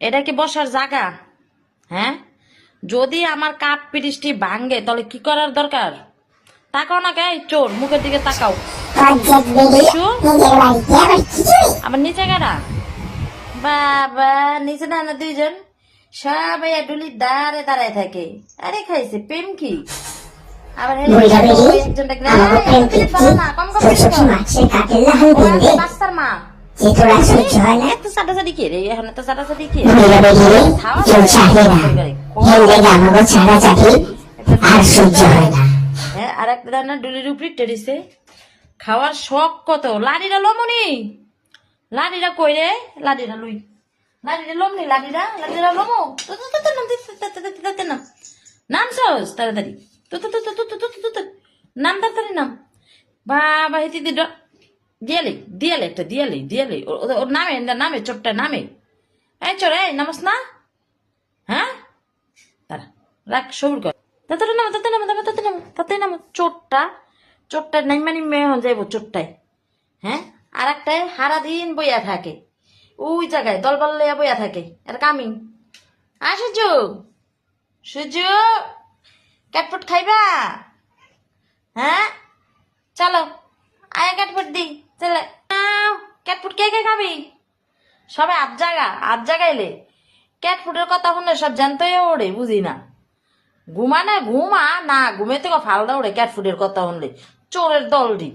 এটা কি বসার জায়গা? হ্যাঁ, যদি আমার কাঠ পিরিশটি ভাঙ্গে তাহলে কি করার দরকার? তাকাও না, কে চোর, মুখের দিকে তাকাও। বিশু, আবার নিচে কারা? বাবা, নিচে না না দুইজন সবাই ডুলির দাঁড়ে দাঁড়ায় থাকে। আরে খাইছে প্রেম কি? আবার একজন বাচ্চার মা এত সাটাসাটি কে রে? এখন এত সাটাসাটি কে? হ্যাঁ, আর একটা দানা ডুলির উপরে টেরিছে। খাওয়ার শখ কত। লাড়িরা লমনি, লাড়িরা কই রে? লাড়িরা লুই, লাড়িরা লমনি, লাড়িরা লাড়িরা লমো। নাম নামছস তাড়াতাড়ি, নাম তাড়াতাড়ি নাম। বাবা হেতি দিয়ালি দিয়ালি একটা দিয়ালি দিয়ালি ওর নামে নামে চোরটা নামে। এই চোর, এই নামস না? হ্যাঁ, তারা রাখ, সবুর কর। তাড়াতাড়ি নামো, তাড়াতাড়ি নামো, তাড়াতাড়ি নামো, তাড়াতাড়ি নামো। চোরটা চোরটা নাইমা নিমে এখন যাইব চোরটায়। হ্যাঁ, আর একটাই সারা দিন বইয়া থাকে ওই জায়গায়, দলবল লইয়া বইয়া থাকে। আর কামিং আয় সূর্য, সূর্য ক্যাটফুট খাইবা? হ্যাঁ চলো, আয় ক্যাটফুট দি, চলে ক্যাটফুট। কে কে খাবি? সবাই আধ জাগাইলে ক্যাটফুটের কথা শুনে সব জানতেই ওড়ে, বুঝি না। ঘুমা না ঘুমা না ঘুমে থেকে ফালদা ওড়ে ক্যাটফুটের কথা শুনলে। চোরের দলটি।